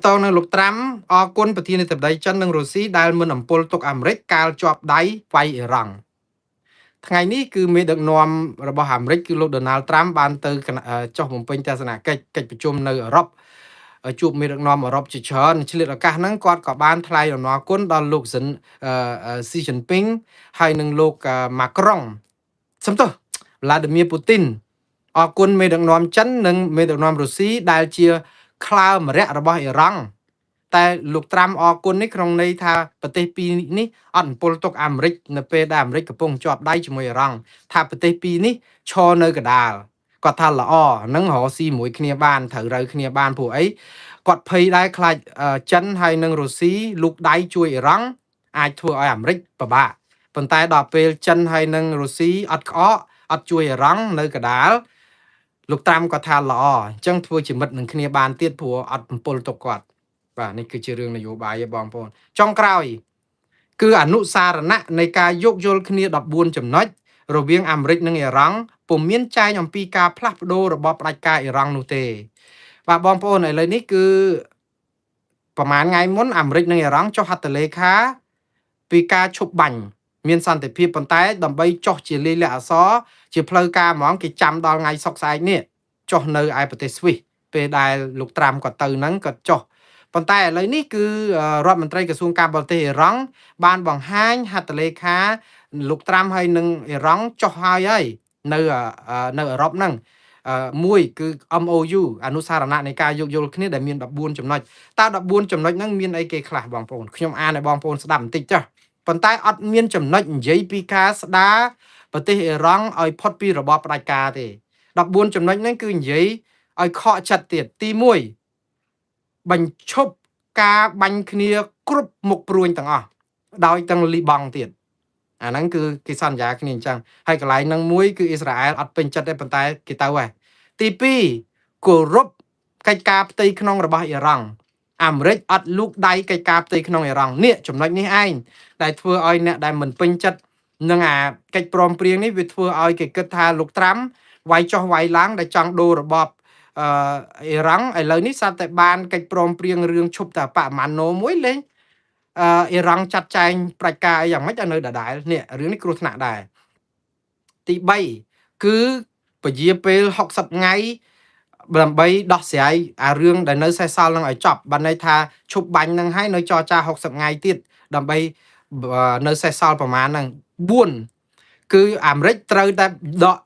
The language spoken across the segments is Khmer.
តងនឹងលោកត្រាំអរគុណប្រធានាធិបតីចិននិងរុស្ស៊ីដែលមិនអំពុលទុកអាមេរិកកាលជាប់ដៃវាយអ៊ីរ៉ង់ថ្ងៃនេះគឺមេដឹកនាំរបស់អាមេរិកគឺលោកដូណាល់ត្រាំបានទៅចុះបំពេញទស្សនកិច្ចប្រជុំនៅអឺរ៉ុបជួបមេដឹកនាំអឺរ៉ុបជាច្រើនឆ្លៀតឱកាសហ្នឹងគាត់ក៏បានថ្លែងអំណរគុណដល់លោកស៊ីជីនពីងហើយនិងលោកម៉ាក្រុងសំទោសវ្លាឌីមៀពូទីនអរគុណមេដឹកនាំចិននិងមេដឹកនាំរុស្ស៊ីដែលជាខ្លើមរៈរបស់អ៊ីរ៉ង់តែលោកត្រាំអរគុណនេះក្នុងន័យថាប្រទេសពីរនេះអត់អំពុលទុកអាមេរិកនៅពេលដែលអាមេរិកកំពុងជាប់ដៃជាមួយអ៊ីរ៉ង់ថាប្រទេសពីរនេះឈរនៅកណ្ដាលគាត់ថាល្អនឹងរកស៊ីមួយគ្នាបានត្រូវរើគ្នាបានព្រោះអីគាត់ភ័យដែរខ្លាចចិនហើយនិងរុស្ស៊ីលូកដៃជួយអ៊ីរ៉ង់អាចធ្វើឲ្យអាមេរិកពិបាកប៉ុន្តែដល់ពេលចិនហើយនិងរុស្ស៊ីអត់ក្អកអត់ជួយអ៊ីរ៉ង់នៅកណ្ដាលលោកត្រាំគាត់ថាល្អអញ្ចឹងធ្វើជាមិត្តនឹងគ្នាបានទៀតព្រោះអត់អំពុលទុកគាត់បាទនេះគឺជារឿងនយោបាយឯងបងប្អូនចុងក្រោយគឺអនុសារណៈនៃការយោគយល់គ្នា14ចំណុចរវាងអាមេរិកនិងអ៊ីរ៉ង់ពុំមានចែងអំពីការផ្លាស់ប្ដូររបបផ្ដាច់ការអ៊ីរ៉ង់នោះទេបាទបងប្អូនឥឡូវនេះគឺប្រហែលថ្ងៃមុនអាមេរិកនិងអ៊ីរ៉ង់ចុះហត្ថលេខាពីការឈប់បាញ់មានសន្តិភាពប៉ុន្តែដើម្បីចុះជាលាយលក្ខណ៍អក្សរជាផ្លូវការហ្មងគេចាំដល់ថ្ងៃសុក្រស្អែកនេះចុះនៅឯប្រទេសស្វីសពេលដែលលោកត្រាំគាត់ទៅហ្នឹងគាត់ចុះប៉ុន្តែឥឡូវនេះគឺរដ្ឋមន្ត្រីក្រសួងការបរទេសអ៊ីរ៉ង់បានបង្ហាញហត្ថលេខាលោកត្រាំហើយនឹងអ៊ីរ៉ង់ចុះហើយនៅអឺរ៉ុបហ្នឹងមួយគឺ MOU អនុសារណៈនៃការយោគយល់គ្នាដែលមាន14ចំណុចតើ14ចំណុចហ្នឹងមានអីគេខ្លះបងប្អូនខ្ញុំអានឲ្យបងប្អូនស្ដាប់បន្តិចចុះប៉ុន្តែអត់មានចំណុចនិយាយពីការស្ដារប្រទេសអ៊ីរ៉ង់ឲ្យផុតពីរបបផ្ដាច់ការទេ14ចំណុចហ្នឹងគឺនិយាយឲ្យខកចិត្តទៀតទី1បញ្ឈប់ការបាញ់គ្នាគ្រប់មុខព្រួញទាំងអស់ដោយទាំងលីបង់ទៀតអាហ្នឹងគឺគេសន្យាគ្នាអញ្ចឹងហើយកន្លែងហ្នឹងមួយគឺអ៊ីស្រាអែលអត់ពេញចិត្តទេប៉ុន្តែគេទៅហើយទី2គោរពកិច្ចការផ្ទៃក្នុងរបស់អ៊ីរ៉ង់អាមេរិកអត់លូកដៃកិច្ចការផ្ទៃក្នុងអ៊ីរ៉ង់នេះចំណុចនេះឯងដែលធ្វើឲ្យអ្នកដែលមិនពេញចិត្តនឹងអាកិច្ចព្រមព្រៀងនេះវាធ្វើឲ្យគេគិតថាលោកត្រាំវាយចុះវាយឡើងដែលចង់ដូររបបអ៊ីរ៉ង់ឥឡូវនេះស្រាប់តែបានកិច្ចព្រមព្រៀងរឿងឈប់តែបមាណូមួយលេងអ៊ីរ៉ង់ចាត់ចែងប្រាច់ការអីយ៉ាងម៉េចឲ្យនៅដដែលនេះរឿងនេះគ្រោះថ្នាក់ដែរទី3គឺពជាពេល60ថ្ងៃដើម្បីដោះស្រាយអារឿងដែលនៅសេសសល់នឹងឲ្យចប់បានន័យថាឈប់បាញ់នឹងឲ្យនៅចរចា60ថ្ងៃទៀតដើម្បីនៅសេសសល់ប្រមាណហ្នឹង4គឺអាមេរិកត្រូវតែដក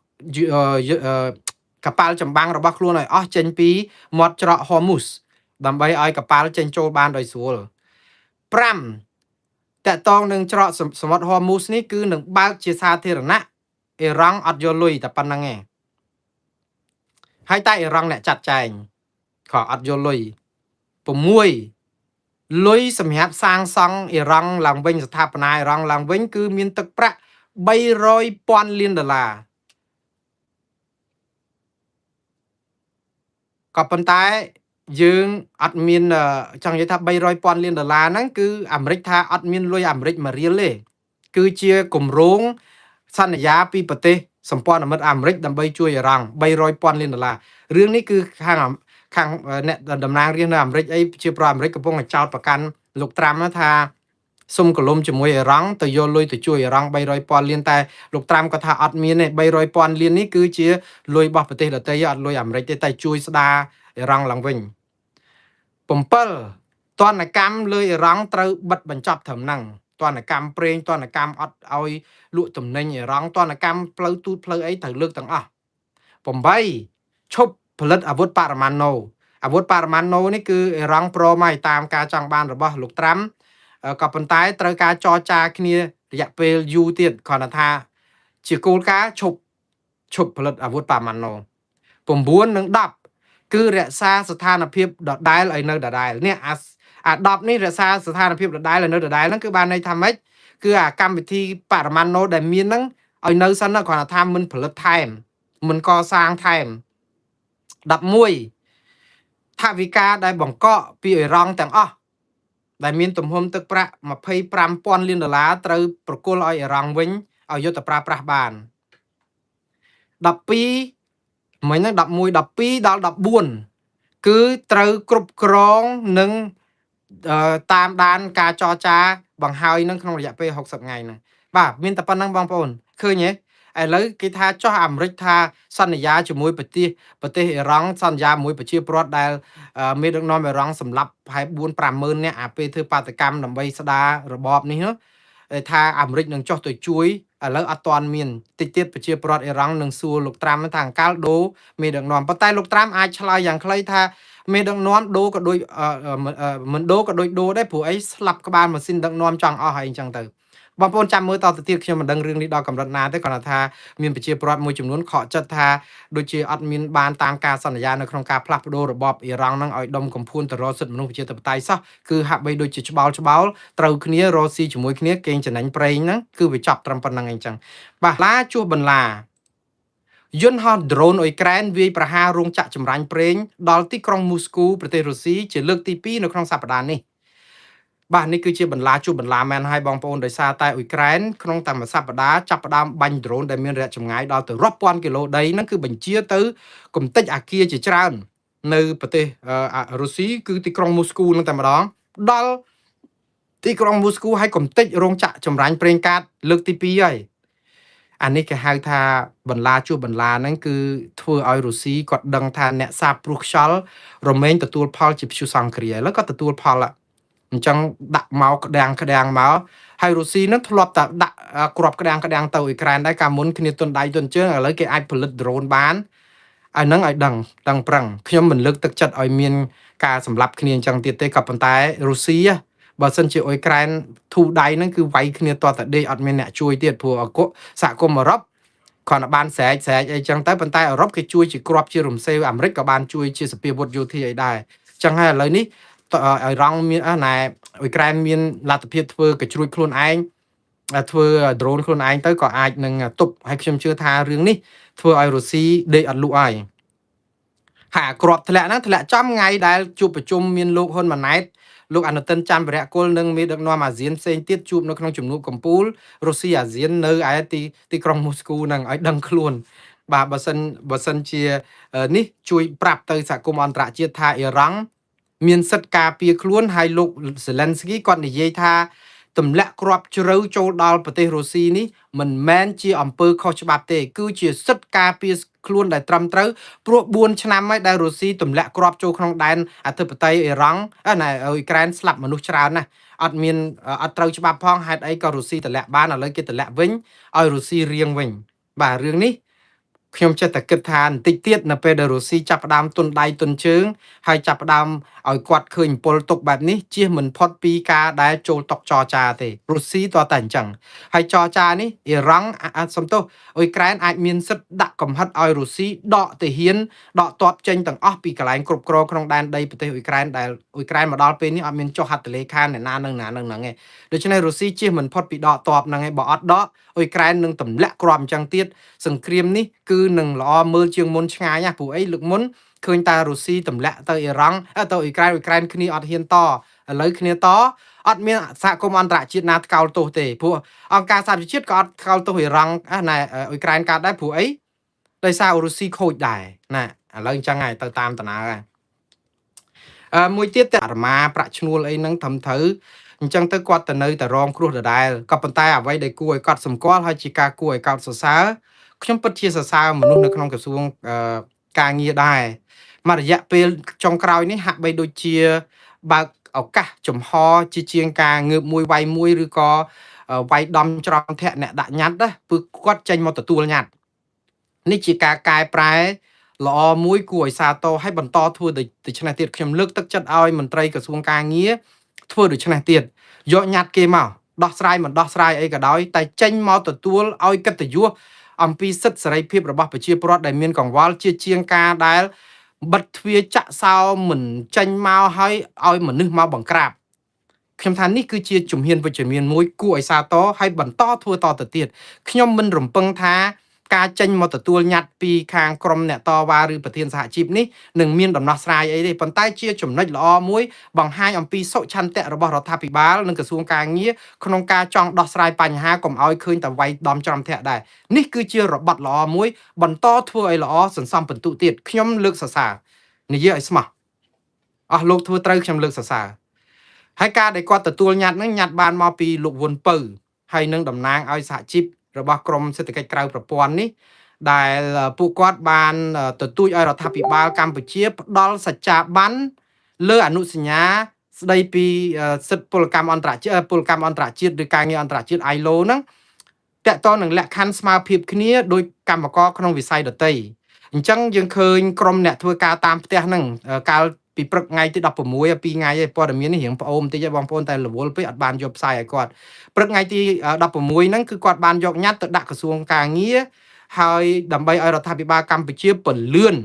កប៉ាល់ចម្បាំងរបស់ខ្លួនឲ្យអស់ចេញពីមាត់ច្រក Hormuz ដើម្បីឲ្យកប៉ាល់ចេញចូលបានដោយស្រួល5តកតងនឹងច្រកសមុទ្រ Hormuz នេះគឺនឹងបើកជាសាធារណៈអ៊ីរ៉ង់អត់យកលុយតែប៉ុណ្្នឹងឯងហើយតែអ៊ីរ៉ង់អ្នកចាត់ចែងក៏អត់យកលុយ6លុយសម្រាប់សាងសង់អ៊ីរ៉ង់ឡើងវិញស្ថាបនាអ៊ីរ៉ង់ឡើងវិញគឺមានទឹកប្រាក់300,000 លានដុល្លារក៏ប៉ុន្តែយើងអត់មានចង់និយាយថា300,000 លានដុល្លារហ្នឹងគឺអាមេរិកថាអត់មានលុយអាមេរិកមួយរៀលទេគឺជាគម្រោងសន្យាពីប្រទេសសម្ព័ន្ធមិត្តអាមេរិកដើម្បីជួយអ៊ីរ៉ង់300,000 លានដុល្លាររឿងនេះគឺខាងអ្នកតំណាងរាស្ត្រនៅអាមេរិកអីជាប្រអាមេរិកកំពុងតែចោទប្រកាន់លោកត្រាំថាសុំកលុំជាមួយអ៊ីរ៉ង់ទៅយកលុយទៅជួយអ៊ីរ៉ង់300,000 លានតែលោកត្រាំក៏ថាអត់មានទេ300,000 លាននេះគឺជាលុយរបស់ប្រទេសដទៃអត់លុយអាមេរិកទេតែជួយស្ដារអ៊ីរ៉ង់ឡើងវិញ7ទណ្ឌកម្មលើអ៊ីរ៉ង់ត្រូវបិទបញ្ចប់ត្រឹមហ្នឹងទណ្ឌកម្មប្រេងទណ្ឌកម្មអត់ឲ្យលក់ទំនិញអ៊ីរ៉ង់ទណ្ឌកម្មផ្លូវទូតផ្លូវអីត្រូវលើកទាំងអស់8ឈប់ផលិតអាវុធបរមាណូអាវុធបរមាណូនេះគឺអ៊ីរ៉ង់ព្រមឲ្យតាមការចង់បានរបស់លោកត្រាំក៏ប៉ុន្តែត្រូវការចរចាគ្នារយៈពេលយូរទៀតគ្រាន់តែថាជាគោលការណ៍ឈប់ផលិតអាវុធបរមាណូ9និង10គឺរក្សាស្ថានភាពដដែលឲ្យនៅដដែលនេះអា10នេះរក្សាស្ថានភាពដដែលឲ្យនៅដដែលហ្នឹងគឺបានន័យថាម៉េចគឺអាកម្មវិធីបរមាណូដែលមានហ្នឹងឲ្យនៅសិនគ្រាន់តែថាមិនផលិតថែមមិនកសាងថែម11ថាវិការដែលបង្កក់ពីអ៊ីរ៉ង់ទាំងអស់ដែលមានទំហំទឹកប្រាក់25,000 លានដុល្លារត្រូវប្រគល់ឲ្យអ៊ីរ៉ង់វិញឲ្យយកទៅប្រើប្រាស់បាន12មិញហ្នឹង11 12ដល់14 គឺត្រូវគ្រប់គ្រងនិងតាមដានការចរចាបង្ហើយនឹងក្នុងរយៈពេល60ថ្ងៃហ្នឹងបាទមានតែប៉ុណ្្នឹងបងប្អូនឃើញទេឥឡូវគេថាចោះអាមេរិកថាសន្យាជាមួយប្រទេសអ៊ីរ៉ង់សន្យាមួយប្រជាពលរដ្ឋដែលមេដឹកនាំអ៊ីរ៉ង់សម្លាប់ប្រហែល4-50000នាក់អាពេលធ្វើបាតកម្មដើម្បីស្ដាររបបនេះថាអាមេរិកនឹងចោះទៅជួយឥឡូវអត់ទាន់មានតិចទៀតប្រជាពលរដ្ឋអ៊ីរ៉ង់នឹងសួរលោកត្រាំថាអង្កលដូមេដឹកនាំប៉ុន្តែលោកត្រាំអាចឆ្លើយយ៉ាងខ្លីថាមេដឹកនាំដូក៏ដូចមិនដូក៏ដូចដូដែរព្រោះអីស្លាប់ក្បាលម៉ាស៊ីនដឹកនាំចង់អស់ហើយអញ្ចឹងទៅបងប្អូនចាំមើលតទៅទៀតខ្ញុំមិនដឹងរឿងនេះដល់កម្រិតណាទេគ្រាន់តែថាមានប្រជាពលរដ្ឋមួយចំនួនខកចិត្តថាដូចជាអត់មានបានតាមការសន្យានៅក្នុងការផ្លាស់ប្ដូររបបអ៊ីរ៉ង់ហ្នឹងឲ្យដុំកំភួនទៅរកសិទ្ធិមនុស្សប្រជាធិបតេយ្យសោះគឺហាក់បីដូចជាច្បោលត្រូវគ្នារកស៊ីជាមួយគ្នាកេងចំណេញប្រេងហ្នឹងគឺវាចប់ត្រឹមប៉ុណ្្នឹងអញ្ចឹងបាទឡាជួសបន្លាយន្តហោះ drone អ៊ុយក្រែនវាយប្រហាររោងចក្រចម្រាញ់ប្រេងដល់ទីក្រុងមូស្គូប្រទេសរុស្ស៊ីជាលើកទី2នៅក្នុងសប្តាហ៍នេះបាទនេះគឺជាបន្លាជួបបន្លាមែនហើយបងប្អូនដោយសារតែអ៊ុយក្រែនក្នុងតែមួយសប្តាហ៍ចាប់ផ្ដើមបាញ់ drone ដែលមានរយៈចម្ងាយដល់ទៅរាប់ពាន់គីឡូដីហ្នឹងគឺបញ្ជាទៅគំតិចអាគារជាច្រើននៅប្រទេសរុស្ស៊ីគឺទីក្រុងមូស្គូហ្នឹងតែម្ដងដល់ទីក្រុងមូស្គូហើយគំតិចរោងចក្រចម្រាញ់ប្រេងកាតលើកទី2ហើយអានេះគេហៅថាបន្លាជួបបន្លាហ្នឹងគឺធ្វើឲ្យរុស្ស៊ីគាត់ដឹងថាអ្នកសាបព្រោះខ្យល់រមែងទទួលផលជាព្យុះសង្គ្រាឥឡូវក៏ទទួលផលអញ្ចឹងដាក់មកក្តាំងមកហើយរុស្ស៊ីនឹងធ្លាប់តែដាក់គ្រាប់ក្តាំងទៅអ៊ុយក្រែនដែរកាលមុនគ្នាទុនដៃទុនជើងឥឡូវគេអាចផលិត drone បានអាហ្នឹងឲ្យដឹងប្រឹងខ្ញុំមិនលើកទឹកចិត្តឲ្យមានការសម្លាប់គ្នាអញ្ចឹងទៀតទេក៏ប៉ុន្តែរុស្ស៊ីបើសិនជាអ៊ុយក្រែនធូរដៃហ្នឹងគឺវាយគ្នាតតែដេកអត់មានអ្នកជួយទៀតព្រោះសហគមន៍អឺរ៉ុបគ្រាន់តែបានស្រែកអីចឹងទៅប៉ុន្តែអឺរ៉ុបគេជួយជាគ្រាប់ជារំសេវអាមេរិកក៏បានជួយជាសភាវុធយោធាអីដែរអញ្ចឹងហើយឥឡូវនេះអ៊ីរ៉ង់មានណែអ៊ុយក្រែនមានលទ្ធភាពធ្វើកជ្រួចខ្លួនឯងធ្វើ drone ខ្លួនឯងទៅក៏អាចនឹងទប់ហើយខ្ញុំជឿថារឿងនេះធ្វើឲ្យរុស្ស៊ីដេកអត់លក់ហើយហើយក្របធ្លាក់ហ្នឹងធ្លាក់ចំថ្ងៃដែលជួបប្រជុំមានលោកហ៊ុនម៉ាណែតលោកអនុទិនច័ន្ទវរៈគុលនិងមេដឹកនាំអាស៊ានផ្សេងទៀតជួបនៅក្នុងជំនួបកំពូលរុស្ស៊ីអាស៊ាននៅឯទីក្រុងមូស្គូហ្នឹងឲ្យដឹងខ្លួនបាទបើសិនជានេះជួយប្រាប់ទៅសហគមន៍អន្តរជាតិថាអ៊ីរ៉ង់មានសិទ្ធិការពារខ្លួនហើយលោកសេឡិនស្គីគាត់និយាយថាទម្លាក់គ្រាប់ជ្រៅចូលដល់ប្រទេសរុស្ស៊ីនេះមិនមែនជាអំពើខុសច្បាប់ទេគឺជាសិទ្ធិការពារខ្លួនដែលត្រឹមត្រូវព្រោះ4ឆ្នាំហើយដែលរុស្ស៊ីទម្លាក់គ្រាប់ចូលក្នុងដែនអធិបតេយ្យអ៊ីរ៉ង់អ៊ុយក្រែនស្លាប់មនុស្សច្រើនណាស់អត់ត្រូវច្បាប់ផងហេតុអីក៏រុស្ស៊ីទម្លាក់បានឥឡូវគេទម្លាក់វិញឲ្យរុស្ស៊ីរៀងវិញបាទរឿងនេះខ្ញុំចិត្តតែគិតថាបន្តិចទៀតនៅពេលដែលរុស្ស៊ីចាប់ផ្ដើមទុនដៃទុនជើងហើយចាប់ផ្ដើមឲ្យគាត់ឃើញពលទុកបែបនេះជៀសមិនផុតពីការដែលចូលតុចរចាទេរុស្ស៊ីតតែអញ្ចឹងហើយចរចានេះអ៊ីរ៉ង់សំទោសអ៊ុយក្រែនអាចមានសិទ្ធិដាក់កំហិតឲ្យរុស្ស៊ីដកទាហានដកទ័ពចេញទាំងអស់ពីកន្លែងគ្រប់គ្រងក្នុងដែនដីប្រទេសអ៊ុយក្រែនដែលអ៊ុយក្រែនមកដល់ពេលនេះអត់មានចុះហត្ថលេខាអ្នកណានឹងហ្នឹងឯងដូច្នេះរុស្ស៊ីជៀសមិនផុតពីដកទ័ពហ្នឹងឯងបើអត់ដកអ៊ុយក្រែននឹងទម្លាក់គ្រាប់អញ្ចឹងទៀតសង្គ្រាមនេះគឺនឹងល្អមើលជាងមុនឆ្ងាយណាព្រោះអីលើកមុនឃើញតែរុស្ស៊ីទម្លាក់ទៅអ៊ីរ៉ង់ទៅអ៊ុយក្រែនគ្នាអត់ហ៊ានតឥឡូវគ្នាតអត់មានសហគមន៍អន្តរជាតិណាថ្កោលទោសទេព្រោះអង្គការសហប្រជាជាតិក៏អត់ថ្កោលទោសអ៊ីរ៉ង់ណែអ៊ុយក្រែនកើតដែរព្រោះអីដោយសាររុស្ស៊ីខូចដែរណាឥឡូវអញ្ចឹងហើយទៅតាមដំណើរហើយមួយទៀតតែអារម៉ាប្រាក់ឈ្នួលអីហ្នឹងត្រឹមត្រូវអញ្ចឹងទៅគាត់ទៅនៅតែរងគ្រោះដដែលក៏ប៉ុន្តែអ្វីដែលគួរឲ្យកត់សម្គាល់ហើយជាការគួរឲ្យកោតសរសើរខ្ញុំពិតជាសរសើរមនុស្សនៅក្នុងក្រសួងការងារដែរមករយៈពេលចុងក្រោយនេះហាក់បីដូចជាបើកឱកាសចំហជាងការងើបមួយវាយមួយឬក៏វាយដំច្រំធាក់អ្នកដាក់ញត្តិណាគឺគាត់ចេញមកទទួលញត្តិនេះជាការកែប្រែល្អមួយគួរឲ្យសាទរឲ្យបន្តធ្វើដូច្នេះទៀតខ្ញុំលើកទឹកចិត្តឲ្យមន្ត្រីក្រសួងការងារធ្វើដូច្នេះទៀតយកញត្តិគេមកដោះស្រាយមិនដោះស្រាយអីក៏ដោយតែចេញមកទទួលឲ្យកិត្តិយសអំពីសិទ្ធិសេរីភាពរបស់ប្រជាពលរដ្ឋដែលមានកង្វល់ជាងការដែលបិទទ្វារចាក់សោមិនចេញមកឲ្យមនុស្សមកបង្ក្រាបខ្ញុំថានេះគឺជាជំហានវិជ្ជមានមួយគួរឲ្យសាទរហើយបន្តធ្វើតទៅទៀតខ្ញុំមិនរំពឹងថាការចេញមកទទួលញត្តិពីខាងក្រុមអ្នកតវ៉ាឬប្រធានសហជីពនេះនឹងមានដំណោះស្រាយអីទេប៉ុន្តែជាចំណុចល្អមួយបង្ហាញអំពីសុឆន្ទៈរបស់រដ្ឋាភិបាលនិងក្រសួងការងារក្នុងការចង់ដោះស្រាយបញ្ហាកុំឲ្យឃើញតែវាយដំច្រំធាក់ដែរនេះគឺជារបត់ល្អមួយបន្តធ្វើឲ្យល្អសន្សំពិន្ទុទៀតខ្ញុំលើកសរសើរនិយាយឲ្យស្មោះ លោកធ្វើត្រូវខ្ញុំលើកសរសើរហើយការដែលគាត់ទទួលញត្តិហ្នឹងញត្តិបានមកពីលោកវុនពៅហើយនឹងតំណាងឲ្យសហជីពរបស់ក្រមសេដ្ឋកិច្ចក្រៅប្រព័ន្ធនេះដែលពួកគាត់បានទទូចឲ្យរដ្ឋាភិបាលកម្ពុជាផ្ដល់សច្ចាប័នលើអនុសញ្ញាស្ដីពីសិទ្ធិពលកម្មអន្តរជាតិឬការងារអន្តរជាតិ ILO ហ្នឹងតកតនឹងលក្ខខណ្ឌស្មើភាពគ្នាដោយកម្មករក្នុងវិស័យដទៃអញ្ចឹងយើងឃើញក្រុមអ្នកធ្វើការតាមផ្ទះហ្នឹងកាលពីព្រឹកថ្ងៃទី16 2ថ្ងៃឯព័ត៌មាននេះរៀងប្អូនបន្តិចឯបងប្អូនតែរវល់ពេកអត់បានយកផ្សាយឲ្យគាត់ព្រឹកថ្ងៃទី16ហ្នឹងគឺគាត់បានយកញត្តិទៅដាក់ក្រសួងការងារហើយដើម្បីឲ្យរដ្ឋាភិបាលកម្ពុជាពន្លឿន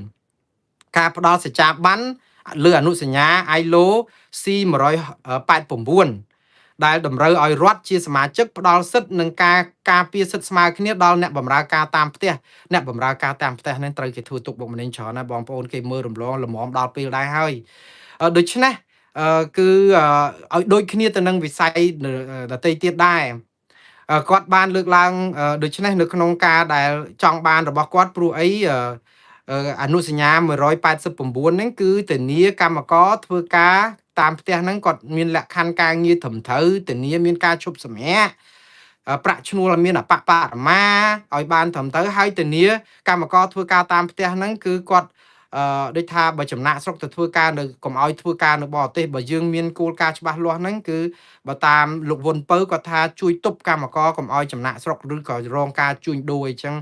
ការផ្ដល់សច្ចាប័នលើអនុសញ្ញា ILO C189 ដែលតម្រូវឲ្យរដ្ឋជាសមាជិកផ្ដល់សិទ្ធិនឹងការពារសិទ្ធិស្មើគ្នាដល់អ្នកបម្រើការតាមផ្ទះអ្នកបម្រើការតាមផ្ទះនេះត្រូវគេធ្វើទុកបុកម្នេញច្រើនណាស់បងប្អូនគេមើលរំលងលំមដល់ពេលដែរហើយដូច្នេះគឺឲ្យដូចគ្នាទៅនឹងវិស័យដទៃទៀតដែរគាត់បានលើកឡើងដូច្នេះនៅក្នុងការដែលចង់បានរបស់គាត់ព្រោះអីអនុសញ្ញា189ហ្នឹងគឺធានាកម្មករធ្វើការតាមផ្ទះហ្នឹងគាត់មានលក្ខខណ្ឌការងារត្រឹមត្រូវធានាមានការឈប់សម្រាកប្រាក់ឈ្នួលមានអបបរមាឲ្យបានត្រឹមត្រូវហើយធានាកម្មករធ្វើការតាមផ្ទះហ្នឹងគឺគាត់ដូចថាបើចំណាក់ស្រុកទៅធ្វើការនៅកុំឲ្យធ្វើការនៅបរទេសបើយើងមានគោលការណ៍ច្បាស់លាស់ហ្នឹងគឺបើតាមលោកវុនពៅគាត់ថាជួយទប់កម្មករកុំឲ្យចំណាក់ស្រុកឬក៏រងការជួញដូរអីចឹង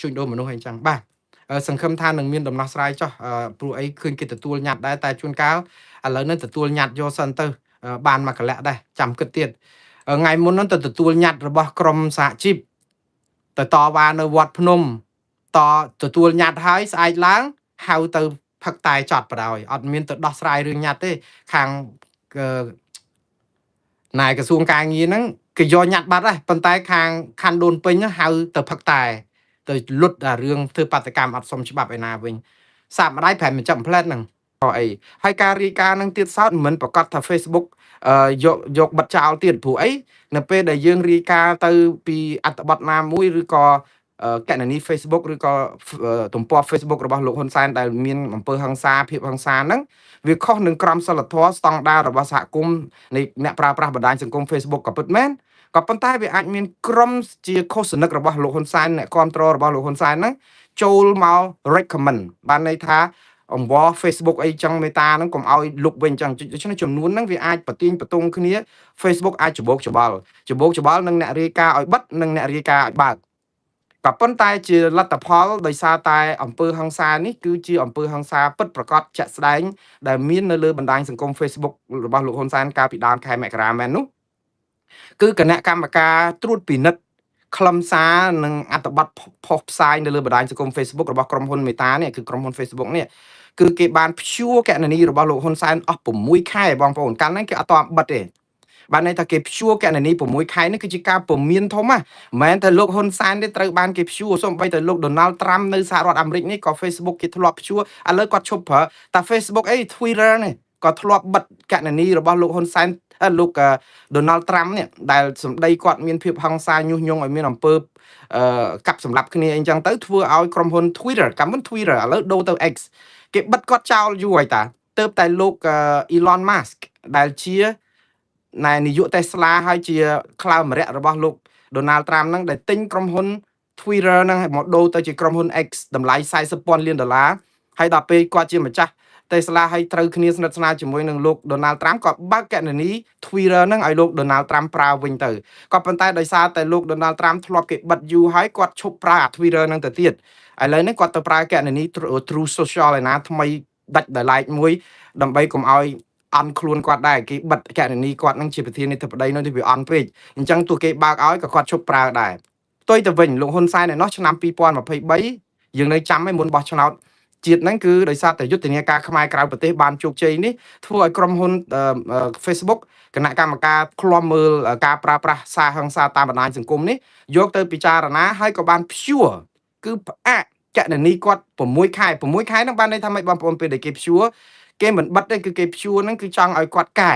ជួញដូរមនុស្សអីចឹងបាទសង្ឃឹមថានឹងមានដំណោះស្រាយចោះព្រោះអីឃើញគេទទួលញត្តិដែរតែជួនកាលឥឡូវនេះទទួលញត្តិយកសិនទៅបានមួយកលៈដែរចាំគិតទៀតថ្ងៃមុនហ្នឹងទៅទទួលញត្តិរបស់ក្រមសហជីពទៅតវ៉ានៅវត្តភ្នំទទួលញត្តិហើយស្អែកឡើងហៅទៅផឹកតែចត់បដ ாய் អត់មានទៅដោះស្រាយរឿងញត្តិទេខាងណែក្រសួងការងារហ្នឹងគេយកញត្តិបាត់ហើយប៉ុន្តែខាងខណ្ឌដូនពេញហៅទៅផឹកតែទៅលុតរឿងធ្វើបាតកម្មអត់សមច្បាប់ឯណាវិញសាប់ម្ដាយប្រែមិនចាប់ផ្លែតហ្នឹងអីហើយការរាយការណ៍នឹងទៀតសោតមិនប្រកាសថា Facebook យកបិទចោលទៀតព្រោះអីនៅពេលដែលយើងរាយការណ៍ទៅពីអត្ថបទណាមួយឬក៏កណនី Facebook ឬក៏ទំព័រ Facebook របស់លោកហ៊ុនសែនដែលមានអំពើហិង្សាភាពហិង្សាហ្នឹងវាខុសនឹងក្រមសីលធម៌ស្តង់ដាររបស់សហគមន៍នៃអ្នកប្រើប្រាស់បណ្ដាញសង្គម Facebook ក៏ពិតមែនក៏ប៉ុន្តែវាអាចមានក្រុមជាខុសនិករបស់លោកហ៊ុនសែនអ្នកគ្រប់គ្រងរបស់លោកហ៊ុនសែនហ្នឹងចូលមក recommend បានន័យថាអង្វរ Facebook អីចឹងមេតាហ្នឹងកុំឲ្យលុបវិញចឹងដូច្នេះចំនួនហ្នឹងវាអាចបទាញបតុងគ្នា Facebook អាចច្បោកច្បល់នឹងអ្នករាយការណ៍ឲ្យបិទនិងអ្នករាយការណ៍ឲ្យបើកក៏ប៉ុន្តែជាលទ្ធផលដោយសារតែអំពើហិង្សានេះគឺជាអំពើហិង្សាពិតប្រាកដជាក់ស្ដែងដែលមាននៅលើបណ្ដាញសង្គម Facebook របស់លោកហ៊ុនសែនកាលពីដើមខែមករាមែននោះគឺគណៈកម្មការត្រួតពិនិត្យខ្លឹមសារនិងអត្ថបទផុសផ្សាយនៅលើបណ្ដាញសង្គម Facebook របស់ក្រុមហ៊ុនមេតានេះគឺក្រុមហ៊ុន Facebook នេះគឺគេបានព្យួរគណនីរបស់លោកហ៊ុនសែនអស់6ខែបងប្អូនកាលហ្នឹងគេអត់តបិទទេបានន័យថាគេព្យួរគណនី6ខែនេះគឺជាការពមៀនធំណាស់មិនមែនតែលោកហ៊ុនសែនទេត្រូវបានគេព្យួរសូម្បីតែលោក Donald Trump នៅសហរដ្ឋអាមេរិកនេះក៏ Facebook គេធ្លាប់ព្យួរឥឡូវគាត់ឈប់ប្រើតែ Facebook អី Twitter នេះក៏ធ្លាប់បិទគណនីរបស់លោកហ៊ុនសែនលោក Donald Trump នេះដែលសម្ដីគាត់មានភាពហិង្សាញុះញង់ឲ្យមានអំពើកាប់សម្លាប់គ្នាអីចឹងទៅធ្វើឲ្យក្រុមហ៊ុន Twitter កម្មវិធី Twitter ឥឡូវដូរទៅ X គេបិទគាត់ចោលយូរហើយតាទៅតែលោក Elon Musk ដែលជាណែនាយក Tesla ហើយជាក្លើមរៈរបស់លោក Donald Trump ហ្នឹងដែលទិញក្រុមហ៊ុន Twitter ហ្នឹងមកដូរទៅជាក្រុមហ៊ុន X តម្លៃ$40,000 លានហើយដល់ពេលគាត់ជាម្ចាស់ Tesla ហើយត្រូវគ្នាស្និទ្ធស្នាលជាមួយនឹងលោក Donald Trump ក៏បើកគណនី Twitter ហ្នឹងឲ្យលោក Donald Trump ប្រើវិញទៅក៏ប៉ុន្តែដោយសារតែលោក Donald Trump ធ្លាប់គេបិទយូរហើយគាត់ឈប់ប្រើ Twitter ហ្នឹងទៅទៀតឥឡូវនេះគាត់ទៅប្រើគណនី True Social ឯណាថ្មីដាច់ដោយឡែកមួយដើម្បីកុំឲ្យអន់ខ្លួនគាត់ដែរគេបិទគណនីគាត់នឹងជាប្រធានាធិបតីនោះវាអន់ពេកអញ្ចឹងទោះគេបើកឲ្យក៏គាត់ឈប់ប្រើដែរផ្ទុយទៅវិញលោកហ៊ុនសែនឯណោះឆ្នាំ2023យើងនៅចាំឯមុនបោះឆ្នោតជាតិហ្នឹងគឺដោយសារតែយុទ្ធនាការខ្មែរក្រៅប្រទេសបានជោគជ័យនេះធ្វើឲ្យក្រុមហ៊ុន Facebook គណៈកម្មការឃ្លាំមើលការប្រើប្រាស់សារហិង្សាតាមបណ្ដាញសង្គមនេះយកទៅពិចារណាហើយក៏បានព្យួរគឺផ្អាកគណនីគាត់6ខែហ្នឹងបានន័យថាម៉េចបងប្អូនពេលដែលគេព្យួរគេមិនបិទទេគឺគេព្យួរហ្នឹងគឺចង់ឲ្យគាត់កែ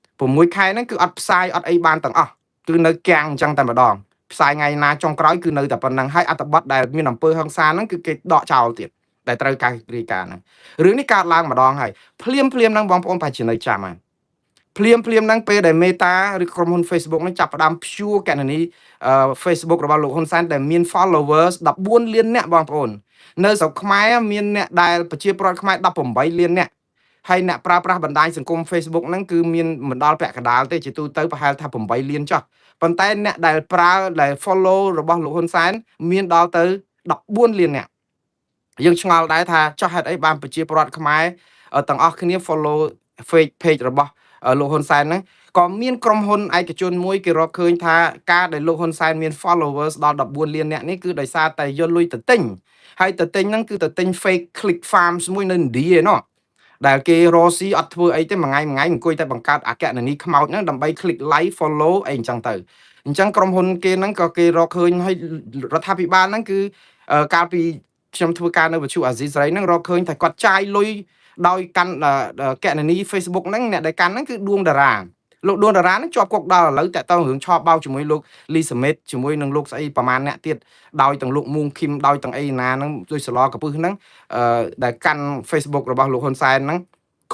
6ខែហ្នឹងគឺអត់ផ្សាយអត់អីបានទាំងអស់គឺនៅកាំងអញ្ចឹងតែម្ដងផ្សាយថ្ងៃណាចុងក្រោយគឺនៅតែប៉ុណ្្នឹងហើយអត្ថបទដែលមានអំពើហិង្សាហ្នឹងគឺគេដកចោលទៀត ដែលត្រូវការរាយការណ៍ហ្នឹងរឿងនេះកើតឡើងម្ដងហើយភ្លាមហ្នឹងបងប្អូនប្រហែលជានៅចាំហើយភ្លាមហ្នឹងពេលដែល Meta ឬក្រុមហ៊ុន Facebook ហ្នឹងចាប់ផ្ដើមព្យួរគណនីFacebook របស់លោកហ៊ុនសែនដែលមាន followers 14 លានអ្នកបងប្អូននៅស្រុកខ្មែរមានអ្នកដែលប្រជាពលរដ្ឋខ្មែរ18 លានអ្នកហើយអ្នកប្រើប្រាស់បណ្ដាញសង្គម Facebook ហ្នឹងគឺមានមិនដល់ពាក់កណ្ដាលទេជាទូទៅប្រហែលថា8លានចុះប៉ុន្តែអ្នកដែលប្រើដែល follow របស់លោកហ៊ុនសែនមានដល់ទៅ14លានអ្នកយើងឆ្ងល់ដែរថាចុះហេតុអីបានប្រជាពលរដ្ឋខ្មែរទាំងអស់គ្នា follow fake page របស់លោកហ៊ុនសែនហ្នឹងក៏មានក្រុមហ៊ុនឯកជនមួយគេរកឃើញថាការដែលលោកហ៊ុនសែនមាន followers ដល់14លានអ្នកនេះគឺដោយសារតែយកលុយទៅទិញហើយទៅទិញហ្នឹងគឺទៅទិញ fake click farms មួយនៅឥណ្ឌាឯណោះដែលគេរកស៊ីអត់ធ្វើអីទេមួយថ្ងៃអង្គុយតែបង្កើតអគ្គនានីខ្មោចហ្នឹងដើម្បី click like follow អីអញ្ចឹងទៅអញ្ចឹងក្រុមហ៊ុនគេហ្នឹងក៏គេរកឃើញហើយរដ្ឋាភិបាលហ្នឹងគឺកាលពីខ្ញុំធ្វើការនៅវិទ្យុអាស៊ីសេរីហ្នឹងរកឃើញថាគាត់ចាយលុយដោយកាន់គណនី Facebook ហ្នឹងអ្នកដែលកាន់ហ្នឹងគឺដួងតារាលោកដួងតារាហ្នឹងជាប់គុកដល់ឥឡូវតាក់ទងរឿងឆោបបោកជាមួយលោកលីសាមេតជាមួយនឹងលោកស្អីប្រមាណអ្នកទៀតដោយទាំងលោកមួងឃីមដោយទាំងអីណាហ្នឹងដូចសឡកពឹសហ្នឹងដែលកាន់ Facebook របស់លោកហ៊ុនសែនហ្នឹង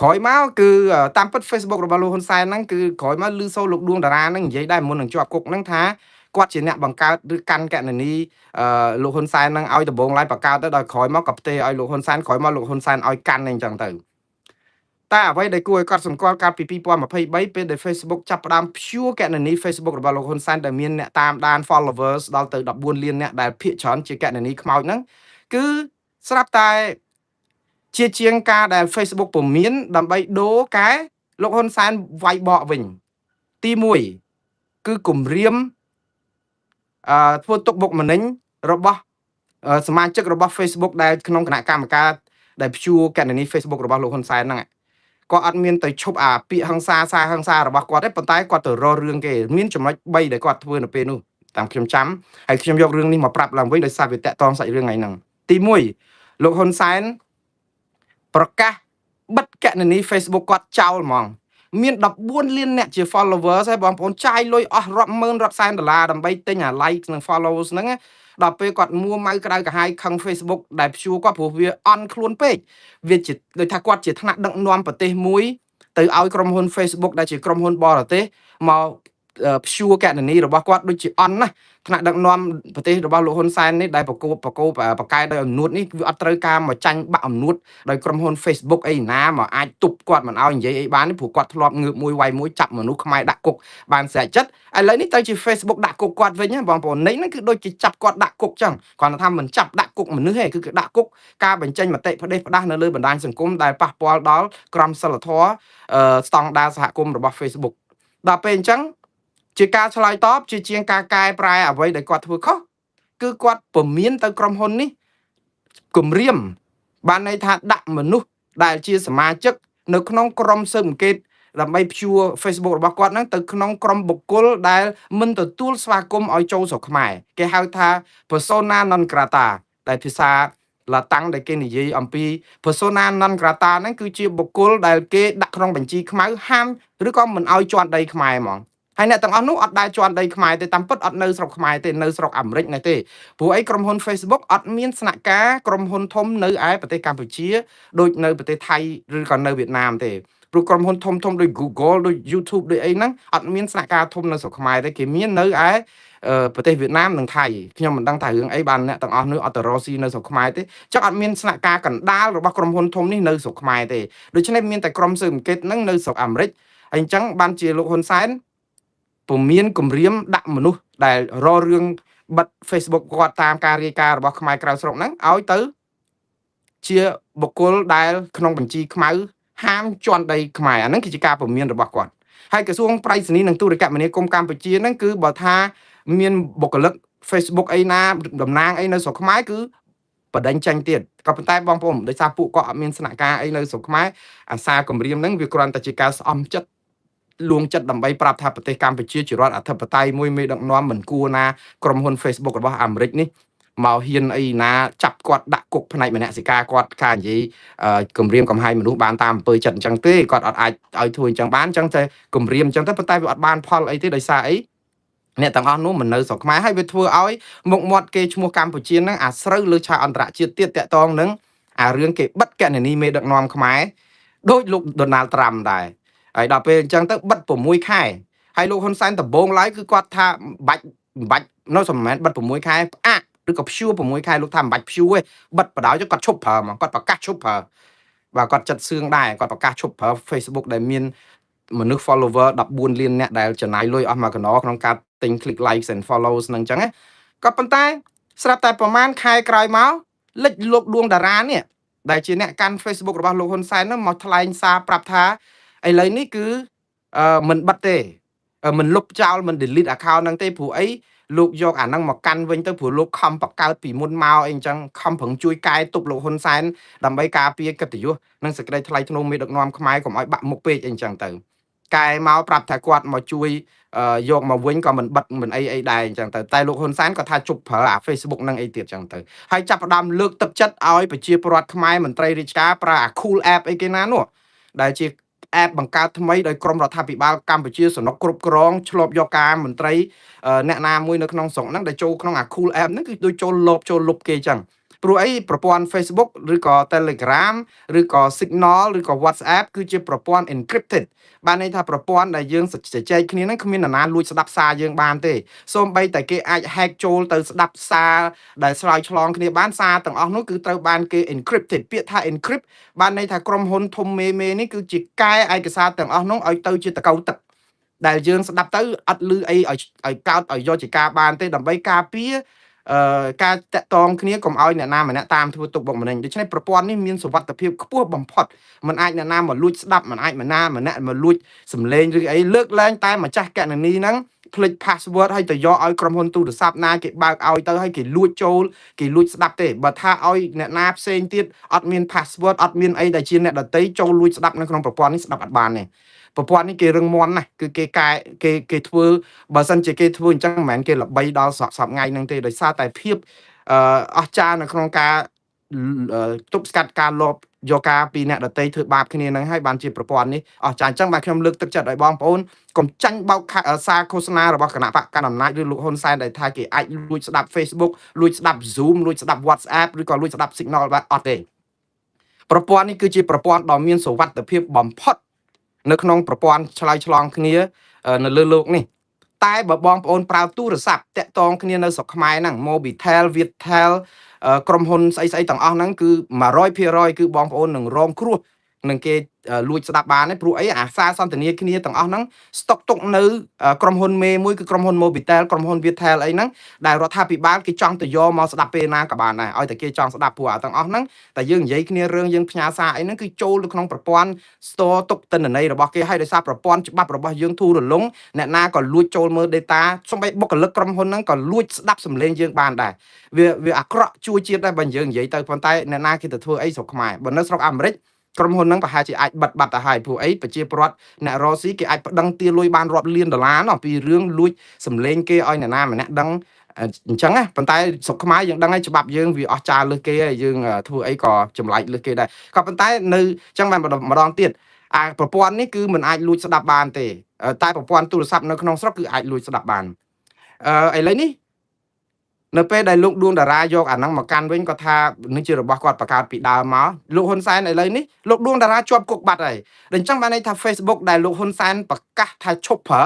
ក្រោយមកគឺតាមពិត Facebook របស់លោកហ៊ុនសែនហ្នឹងគឺក្រោយមកឮសូរលោកដួងតារាហ្នឹងនិយាយដែរមុននឹងជាប់គុកហ្នឹងថាគាត់ជាអ្នកបង្កើតឬកាន់កណនីលោកហ៊ុនសែនហ្នឹងឲ្យដំបងឡាយបង្កើតទៅដល់ក្រោយមកក៏ផ្ទេរឲ្យលោកហ៊ុនសែនក្រោយមកលោកហ៊ុនសែនឲ្យកាន់អីចឹងទៅតែអ្វីដែលគួរឲ្យកត់សម្គាល់កាលពី2023ពេលដែល Facebook ចាប់ផ្ដើមព្យួរគណនី Facebook របស់លោកហ៊ុនសែនដែលមានអ្នកតាមដាន followers ដល់ទៅ14លានអ្នកដែលភាគច្រើនជាគណនីខ្មោចហ្នឹងគឺស្រាប់តែជាងការដែល Facebook ពុំមានដើម្បីដូរកែលោកហ៊ុនសែនវាយបកវិញទី1គឺគម្រាមធ្វើទុកបុកម្នេញរបស់សមាជិករបស់ Facebook ដែលក្នុងគណៈកម្មការដែលព្យួរគណនី Facebook របស់លោកហ៊ុនសែនហ្នឹងគាត់អត់មានទៅឈប់អាពាក្យហិង្សាសារហិង្សារបស់គាត់ទេប៉ុន្តែគាត់ទៅរករឿងគេមានចំណុច3ដែលគាត់ធ្វើនៅពេលនោះតាមខ្ញុំចាំហើយខ្ញុំយករឿងនេះមកប្រាប់ឡើងវិញដោយសារវាតាក់ទងសាច់រឿងថ្ងៃហ្នឹងទី1លោកហ៊ុនសែនប្រកាសបិទគណនី Facebook គាត់ចោលហ្មងមាន14លានអ្នកជា followers ហើយបងប្អូនចាយលុយអស់រាប់ម៉ឺនរាប់សែនដុល្លារដើម្បីទិញអា like និង followers ហ្នឹងដល់ពេលគាត់មួម៉ៅក្តៅក្រហាយខឹង Facebook ដែលព្យួរគាត់ព្រោះវាអន់ខ្លួនពេកវាជាដូចថាគាត់ជាថ្នាក់ដឹកនាំប្រទេសមួយទៅឲ្យក្រុមហ៊ុន Facebook ដែលជាក្រុមហ៊ុនបរទេសមកព្យួរគណនីរបស់គាត់ដូចជាអន់ណាថ្នាក់ដឹកនាំប្រទេសរបស់លោកហ៊ុនសែននេះដែលបកែដោយអំនួតនេះវាអត់ត្រូវការមកចាញ់បាក់អំនួតដោយក្រុមហ៊ុន Facebook អីណាមកអាចទប់គាត់មិនឲ្យនិយាយអីបានព្រោះគាត់ធ្លាប់ងើបមួយវាយមួយចាប់មនុស្សខ្មែរដាក់គុកបានស្រេចចិត្តឥឡូវនេះទៅជា Facebook ដាក់គុកគាត់វិញបងប្អូននេះគឺដូចជាចាប់គាត់ដាក់គុកចឹងគាត់ថាមិនចាប់ដាក់គុកមនុស្សទេគឺដាក់គុកការបញ្ចេញមតិផ្ដេសផ្ដាស់នៅលើបណ្ដាញសង្គមដែលប៉ះពាល់ដល់ក្រមសីលធម៌ស្តង់ដារសហគមន៍របស់ Facebook ដល់ពេលអញ្ចឹងជាការឆ្លើយតបជាងការកែប្រែអ្វីដែលគាត់ធ្វើខុសគឺគាត់ពមៀនទៅក្រុមហ៊ុននេះគម្រាមបានន័យថាដាក់មនុស្សដែលជាសមាជិកនៅក្នុងក្រុមស៊ើបអង្កេតដើម្បីព្យួរ Facebook របស់គាត់ហ្នឹងទៅក្នុងក្រុមបុគ្គលដែលមិនទទួលស្វាគមន៍ឲ្យចូលស្រុកខ្មែរគេហៅថា persona non grata ដែលភាសាឡាតាំងដែលគេនិយាយអំពី persona non grata ហ្នឹងគឺជាបុគ្គលដែលគេដាក់ក្នុងបញ្ជីខ្មៅហាមឬក៏មិនឲ្យជាន់ដីខ្មែរហ្មងហើយអ្នកទាំងអស់នោះអត់ដែលជាន់ដីខ្មែរទេតាមពិតអត់នៅស្រុកខ្មែរទេនៅស្រុកអាមេរិកណែទេព្រោះអីក្រុមហ៊ុន Facebook អត់មានស្នាក់ការក្រុមហ៊ុនធំនៅឯប្រទេសកម្ពុជាដូចនៅប្រទេសថៃឬក៏នៅវៀតណាមទេព្រោះក្រុមហ៊ុនធំដូច Google ដូច YouTube ដូចអីហ្នឹងអត់មានស្នាក់ការធំនៅស្រុកខ្មែរទេគេមាននៅឯប្រទេសវៀតណាមនិងថៃខ្ញុំមិនដឹងថារឿងអីបានអ្នកទាំងអស់នោះអត់ទៅរកស៊ីនៅស្រុកខ្មែរទេចឹងអត់មានស្នាក់ការកណ្ដាលរបស់ក្រុមហ៊ុនធំនេះនៅស្រុកខ្មែរទេដូច្នេះមានតែក្រុមស៊ើបអង្កេតហ្នឹងនៅស្រុកអាមេរិកហើយអញ្ចឹងបានជាលោកហ៊ុនសែនពុំមានគម្រាមដាក់មនុស្សដែលរករឿងបិទ Facebook គាត់តាមការរាយការណ៍របស់ខ្មែរក្រៅស្រុកហ្នឹងឲ្យទៅជាបុគ្គលដែលក្នុងបញ្ជីខ្មៅហាមជន់ដីខ្មែរអាហ្នឹងគឺជាការពមៀនរបស់គាត់ហើយក្រសួងប្រៃសណីនិងទូរគមនាគមន៍កម្ពុជាហ្នឹងគឺបើថាមានបុគ្គលិក Facebook អីណាតំណាងអីនៅស្រុកខ្មែរគឺបដិញ្ញចាញ់ទៀតក៏ប៉ុន្តែបងប្អូនដោយសារពួកគាត់អត់មានស្នាក់ការអីនៅស្រុកខ្មែរអាសាគម្រាមហ្នឹងវាគ្រាន់តែជាការស្អំចិត្តលួងចិត្តដើម្បីប្រាប់ថាប្រទេសកម្ពុជាជារដ្ឋអធិបតេយ្យមួយមេដឹកនាំមិនគួរណាក្រុមហ៊ុន Facebook របស់អាមេរិកនេះមកហ៊ានអីណាចាប់គាត់ដាក់គុកផ្នែកមនសិការគាត់ការនិយាយគម្រាមកំហែងមនុស្សបានតាមអំពើចិត្តអញ្ចឹងទេគាត់អត់អាចឲ្យធ្វើអញ្ចឹងបានអញ្ចឹងតែគម្រាមអញ្ចឹងទៅប៉ុន្តែវាអត់បានផលអីទេដោយសារអីអ្នកទាំងអស់នោះមិននៅស្រុកខ្មែរហើយវាធ្វើឲ្យមុខមាត់គេឈ្មោះកម្ពុជាហ្នឹងអាស្រូវលើឆាកអន្តរជាតិទៀតតាក់តងនឹង រឿងគេបិទកណនីមេដឹកនាំខ្មែរដូចលោក Donald Trump ដែរហើយដល់ពេលអញ្ចឹងទៅបិទ6 ខែហើយលោកហ៊ុនសែនដំបងឡើយគឺគាត់ថាបាច់នៅសម្មែនបិទ6 ខែផ្អាកឬក៏ព្យួរ6 ខែលោកថាមិនបាច់ព្យួរទេបិទបដ ாய் គាត់ឈប់ប្រើមកគាត់ប្រកាសឈប់ប្រើបាទគាត់ចិត្តសឿងដែរគាត់ប្រកាសឈប់ប្រើ Facebook ដែលមានមនុស្ស follower 14 លានអ្នកដែលចំណាយលុយអស់មួយកណ្ដោក្នុងការទិញ click likes and follows ហ្នឹងអញ្ចឹងណាក៏ប៉ុន្តែស្រាប់តែប្រហែលខែក្រោយមកលេចលោកដួងតារានេះដែលជាអ្នកកាន់ Facebook របស់លោកហ៊ុនសែនហ្នឹងមកថ្លែងសារប្រាប់ថាឥឡូវនេះគឺមិនបិទទេមិនលុបចោលមិន delete account ហ្នឹងទេព្រោះអីលោកយកអាហ្នឹងមកកាន់វិញទៅព្រោះលោកខំបកកើតពីមុនមកអីអញ្ចឹងខំប្រឹងជួយកែទប់លោកហ៊ុនសែនដើម្បីការពារកិត្តិយសនិងសេចក្តីថ្លៃថ្នូរមេដឹកនាំខ្មែរកុំឲ្យបាក់មុខពេកអីអញ្ចឹងទៅកែមកប្រាប់ថាគាត់មកជួយយកមកវិញក៏មិនបិទមិនអីដែរអញ្ចឹងទៅតែលោកហ៊ុនសែនក៏ថាជប់ប្រើអា Facebook ហ្នឹងអីទៀតអញ្ចឹងទៅហើយចាប់ផ្ដើមលើកទឹកចិត្តឲ្យប្រជាពលរដ្ឋខ្មែរមន្ត្រីរាជការប្រើអា Cool App អីគេណានោះដែលជា app បង្កើតថ្មីដោយក្រមរដ្ឋាភិបាលកម្ពុជាសំណុកគ្រប់គ្រងឆ្លប់យកការមន្ត្រីអ្នកណាមួយនៅក្នុងស្រុកហ្នឹងដែលចូលក្នុងអា Cool App ហ្នឹងគឺដូចចូលលុបគេអញ្ចឹងព្រោះអីប្រព័ន្ធ Facebook ឬក៏ Telegram ឬក៏ Signal ឬក៏ WhatsApp គឺជាប្រព័ន្ធ encrypted បានន័យថាប្រព័ន្ធដែលយើងជជែកគ្នាហ្នឹងគ្មាននរណាលួចស្ដាប់សារយើងបានទេសូម្បីតែគេអាច hack ចូលទៅស្ដាប់សារដែលឆ្លើយឆ្លងគ្នាបានសារទាំងអស់នោះគឺត្រូវបានគេ encrypted ពាក្យថា encrypt បានន័យថាក្រុមហ៊ុនធំមេនេះគឺជាកែឯកសារទាំងអស់នោះឲ្យទៅជាតកៅទឹកដែលយើងស្ដាប់ទៅអត់លឺអីឲ្យកោតឲ្យយកជាការបានទេដើម្បីការពារការតាក់ទងគ្នាកុំឲ្យអ្នកណាម្នាក់តាមធ្វើទុកបុកម្នេញដូច្នេះប្រព័ន្ធនេះមានសុវត្ថិភាពខ្ពស់បំផុតមិនអាចអ្នកណាមកលួចស្ដាប់មិនអាចម្នាក់មកលួចសម្លេងឬអីលើកឡើងតែម្ចាស់កណនីហ្នឹងភ្លេច password ឲ្យទៅយកឲ្យក្រុមហ៊ុនទូរស័ព្ទណាគេបើកឲ្យទៅឲ្យគេលួចចូលគេលួចស្ដាប់ទេបើថាឲ្យអ្នកណាផ្សេងទៀតអត់មាន password អត់មានអីដែលជាអ្នកដតីចូលលួចស្ដាប់នៅក្នុងប្រព័ន្ធនេះស្ដាប់អត់បានទេប្រព័ន្ធនេះគេរឹងមាំណាស់គឺគេធ្វើបើសិនជាគេធ្វើអញ្ចឹងមិនមែនគេល្បីដល់សពថ្ងៃហ្នឹងទេដោយសារតែភាពអស្ចារ្យនៅក្នុងការទប់ស្កាត់ការលបយកការពីអ្នកដតីធ្វើបាបគ្នាហ្នឹងហើយបានជាប្រព័ន្ធនេះអស្ចារ្យអញ្ចឹងបាទខ្ញុំលើកទឹកចិត្តឲ្យបងប្អូនកុំចាញ់បោកសារឃោសនារបស់គណៈបកកណ្ដាលអំណាចឬលោកហ៊ុនសែនដែលថាគេអាចលួចស្ដាប់ Facebook លួចស្ដាប់ Zoom លួចស្ដាប់ WhatsApp ឬក៏លួចស្ដាប់ Signal បាទអត់ទេប្រព័ន្ធនេះគឺជាប្រព័ន្ធដ៏មានសុវត្ថិភាពបំផុតនៅក្នុងប្រព័ន្ធឆ្លើយឆ្លងគ្នានៅលើโลกនេះតែបើបងប្អូនប្រើទូរស័ព្ទតាក់ទងគ្នានៅស្រុកខ្មែរហ្នឹង Mobitel Viettel ក្រុមហ៊ុនស្អីទាំងអស់ហ្នឹងគឺ100%គឺបងប្អូននឹងរងគ្រោះនឹងគេលួចស្ដាប់បានទេព្រោះអីអាសារសន្ទនាគ្នាទាំងអស់ហ្នឹងស្តុកទុកនៅក្រុមហ៊ុនមេមួយគឺក្រុមហ៊ុន Mobitel ក្រុមហ៊ុន Viettel អីហ្នឹងដែលរដ្ឋាភិបាលគេចង់ទៅយកមកស្ដាប់ពេលណាក៏បានដែរឲ្យតែគេចង់ស្ដាប់ព្រោះអាទាំងអស់ហ្នឹងតែយើងនិយាយគ្នារឿងយើងផ្ញើសារអីហ្នឹងគឺចូលទៅក្នុងប្រព័ន្ធ store ទុកទិន្នន័យរបស់គេហើយដោយសារប្រព័ន្ធច្បាប់របស់យើងធូររលុងអ្នកណាក៏លួចចូលមើល data សូម្បីបុគ្គលិកក្រុមហ៊ុនហ្នឹងក៏លួចស្ដាប់សំឡេងយើងបានដែរវាអាក្រក់ជួយជាតិដែរបើយើងនិយាយទៅប៉ុន្តែអ្នកណាគេទៅធ្វើអីស្រុកខ្មែរបើនៅស្រុកអាមេរិកក្រុមហ៊ុនហ្នឹងប្រហែលជាអាចបិទបាត់ទៅហើយព្រោះអីប្រជាពលរដ្ឋអ្នករស់ស៊ីគេអាចប្តឹងទារលុយបានរាប់លានដុល្លារពីរឿងលួចសម្លេងគេឲ្យអ្នកណាម្នាក់ដឹងអញ្ចឹងណាប៉ុន្តែស្រុកខ្មែរយើងដឹងហើយច្បាប់យើងវាអស្ចារ្យលើសគេហើយយើងធ្វើអីក៏ចម្លែកលើសគេដែរក៏ប៉ុន្តែនៅអញ្ចឹងបានម្ដងទៀតអាប្រព័ន្ធនេះគឺមិនអាចលួចស្ដាប់បានទេតែប្រព័ន្ធទូរស័ព្ទនៅក្នុងស្រុកគឺអាចលួចស្ដាប់បានឥឡូវនេះនៅពេលដែលលោកដួងតារាយកអាហ្នឹងមកកាន់វិញគាត់ថានេះជារបស់គាត់បង្កើតពីដើមមកលោកហ៊ុនសែនឥឡូវនេះលោកដួងតារាជាប់គុកបាត់ហើយអញ្ចឹងបានន័យថា Facebook ដែលលោកហ៊ុនសែនប្រកាសថាឈប់ប្រើ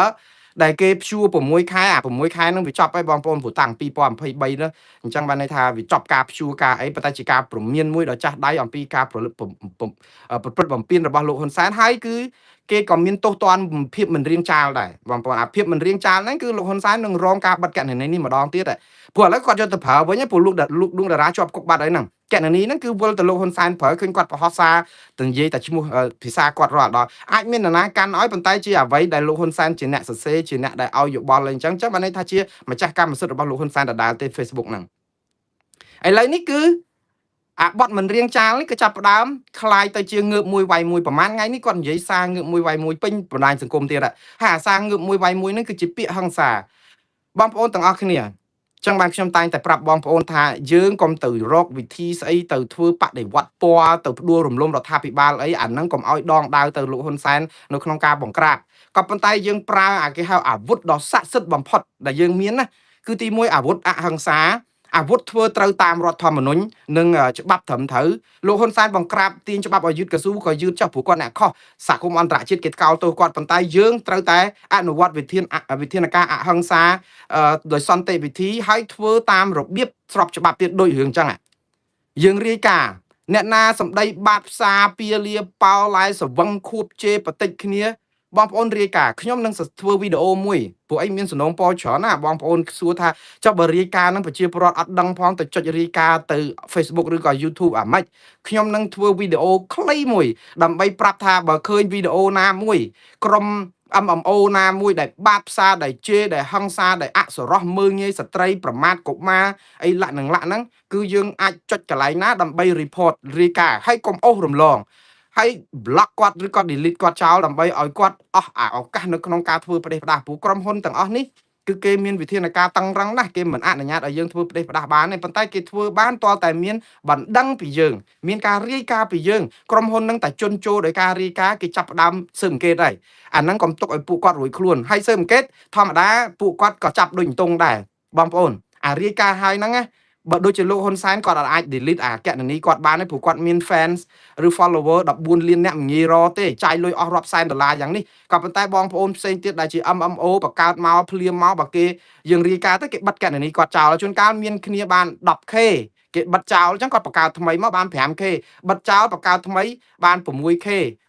ដែលគេព្យួរ6 ខែអា6 ខែហ្នឹងវាចប់ហើយបងប្អូនព្រោះតាំង2023នោះអញ្ចឹងបានន័យថាវាចប់ការព្យួរការអីប៉ុន្តែជាការព្រមានមួយដ៏ចាស់ដៃអំពីការប្រព្រឹត្តបំពានរបស់លោកហ៊ុនសែនហើយគឺគេក៏មានទោសទណ្ឌភាពមិនរៀងចាលដែរបងប្អូនអាភាពមិនរៀងចាលហ្នឹងគឺលោកហ៊ុនសែននឹងរងការបិទកណនីនេះម្ដងទៀតព្រោះឥឡូវគាត់យកទៅប្រើវិញព្រោះលោកដួងតារាជាប់គុកបាត់ហើយហ្នឹងកណនីហ្នឹងគឺវិលទៅលោកហ៊ុនសែនប្រើឃើញគាត់ប្រហោះសារទៅនិយាយតែឈ្មោះភាសាគាត់រាល់ដល់អាចមាននរណាកាន់ឲ្យប៉ុន្តែជាអ្វីដែលលោកហ៊ុនសែនជាអ្នកសរសេរជាអ្នកដែលឲ្យយោបល់អីចឹងបានន័យថាជាម្ចាស់កម្មសិទ្ធិរបស់លោកហ៊ុនសែនដដែលទេ Facebook ហ្នឹងឥឡូវនេះគឺអាបត់មិនរៀងចាលនេះក៏ចាប់ផ្ដើមคล้ายទៅជាងើបមួយវាយមួយប្រហែលថ្ងៃនេះគាត់និយាយសារងើបមួយវាយមួយពេញបណ្ដាញសង្គមទៀតហើយអាសារងើបមួយវាយមួយហ្នឹងគឺជាពាក្យហិង្សាបងប្អូនទាំងអស់គ្នាចឹងបានខ្ញុំតែងតែប្រាប់បងប្អូនថាយើងកុំទៅរកវិធីស្អីទៅធ្វើបដិវត្តពណ៌ទៅផ្ដួលរំលំរដ្ឋាភិបាលអីអាហ្នឹងកុំឲ្យដងដាវទៅលោកហ៊ុនសែននៅក្នុងការបង្ក្រាបក៏ប៉ុន្តែយើងប្រើគេហៅអាវុធដ៏ស័ក្តិសិទ្ធិបំផុតដែលយើងមានណាគឺទី1អាវុធអហិង្សា អាវុធធ្វើត្រូវតាមរដ្ឋធម្មនុញ្ញនិងច្បាប់ត្រឹមត្រូវលោកហ៊ុនសែនបង្ក្រាបទាញច្បាប់ឲ្យយឺតកស៊ូក៏យឺតចុះព្រោះគាត់អ្នកខុសសហគមន៍អន្តរជាតិគេថ្កោលទោសគាត់ប៉ុន្តែយើងត្រូវតែអនុវត្តវិធានការអហិង្សាដោយសន្តិវិធីហើយធ្វើតាមរបៀបស្របច្បាប់ទៀតដូចរឿងចឹងយើងរាយការណ៍អ្នកណាសម្ដីបាតផ្សាពាលាប៉ោឡាយសវឹងខួបជេរបតិចគ្នាបងប្អូនរាយការណ៍ខ្ញុំនឹងធ្វើវីដេអូមួយពួកឯងមានសំណងពរច្រើនណាបងប្អូនសួរថាចុះបើរាយការណ៍នឹងប្រជាពលរដ្ឋអត់ដឹងផងទៅចុចរាយការណ៍ទៅ Facebook ឬក៏ YouTube អាម៉េចខ្ញុំនឹងធ្វើវីដេអូខ្លីមួយដើម្បីប្រាប់ថាបើឃើញវីដេអូណាមួយក្រុម MMO ណាមួយដែលបាតផ្សាដែលជេរដែលហិង្សាដែលអសរោះមើលងាយស្ត្រីប្រមាថកុមារអីលាក់ហ្នឹងគឺយើងអាចចុចកន្លែងណាដើម្បី report រាយការណ៍ហើយកុំអូសរំលងហើយ block គាត់ឬក៏ delete គាត់ចោលដើម្បីឲ្យគាត់អស់ឱកាសនៅក្នុងការធ្វើផ្ដេសផ្ដាសព្រោះក្រុមហ៊ុនទាំងអស់នេះគឺគេមានវិធានការតឹងរ៉ឹងណាស់គេមិនអនុញ្ញាតឲ្យយើងធ្វើផ្ដេសផ្ដាសបានទេប៉ុន្តែគេធ្វើបានទាល់តែមានបណ្ដឹងពីយើងមានការរាយការណ៍ពីយើងក្រុមហ៊ុននឹងតែជន់ជោដោយការរាយការណ៍គេចាប់ផ្ដើមស៊ើបអង្កេតហើយអាហ្នឹងកុំទុកឲ្យពួកគាត់រួចខ្លួនហើយស៊ើបអង្កេតធម្មតាពួកគាត់ក៏ចាប់ដូចតុងដែរបងប្អូនអារាយការណ៍ហើយហ្នឹងណាបើដូចជាលោកហ៊ុនសែនគាត់អាច delete អាកណនីគាត់បានទេព្រោះគាត់មាន fans ឬ follower 14លានអ្នកមិនងាយរទេចាយលុយអស់រាប់សែនដុល្លារយ៉ាងនេះក៏ប៉ុន្តែបងប្អូនផ្សេងទៀតដែលជា MMO បង្កើតមកភ្លាមមកបើគេយើងរាយការណ៍ទៅគេបិទកណនីគាត់ចោលជួនកាលមានគ្នាបាន 10k គេបិទចោលអញ្ចឹងគាត់បង្កើតថ្មីមកបាន 5k បិទចោលបង្កើតថ្មីបាន 6k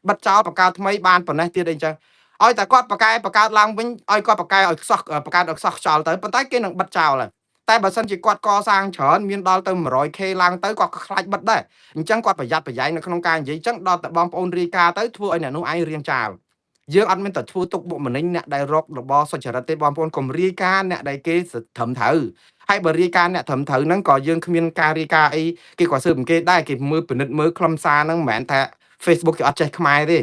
បិទចោលបង្កើតថ្មីបានប៉ុណ្ណេះទៀតអីចឹងឲ្យតែគាត់បង្កើតឡើងវិញឲ្យគាត់បង្កើតឲ្យខ្សោះបង្កើតឲ្យខ្សោះខ្យល់ទៅប៉ុន្តែគេនឹងបិទចោលហើយតែបើសិនជាគាត់កសាងច្រើនមានដល់ទៅ 100k ឡើងទៅគាត់ក៏ខ្លាចបិទដែរអញ្ចឹងគាត់ប្រយ័ត្នប្រយែងនៅក្នុងការនិយាយអញ្ចឹងដល់តែបងប្អូនរាយការណ៍ទៅធ្វើឲ្យអ្នកនោះឯងរៀងចាលយើងអត់មានតែធ្វើទុកបុកម្នេញអ្នកដែលរករបស់សុចរិតទេបងប្អូនកុំរាយការណ៍អ្នកដែលគេត្រឹមត្រូវហើយបើរាយការណ៍អ្នកត្រឹមត្រូវហ្នឹងក៏យើងគ្មានការរាយការណ៍អីគេក៏ស៊ើបអង្កេតដែរគេមើលពិនិត្យមើលខ្លឹមសារហ្នឹងមិនមែនថា Facebook គេអត់ចេះខ្មែរទេ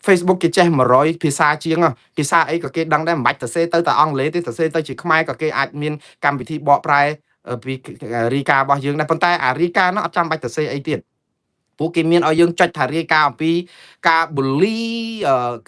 Facebook គេចេះ100ភាសាជាងភាសាអីក៏គេដឹងដែរមិនបាច់សរសេរទៅតែអង់គ្លេសទេសរសេរទៅជាខ្មែរក៏គេអាចមានកម្មវិធីបកប្រែពីរាយការណ៍របស់យើងដែរប៉ុន្តែអារាយការណ៍ហ្នឹងអត់ចាំបាច់សរសេរអីទៀតពួកគេមានឲ្យយើងចុចថារាយការណ៍អំពីការបូលី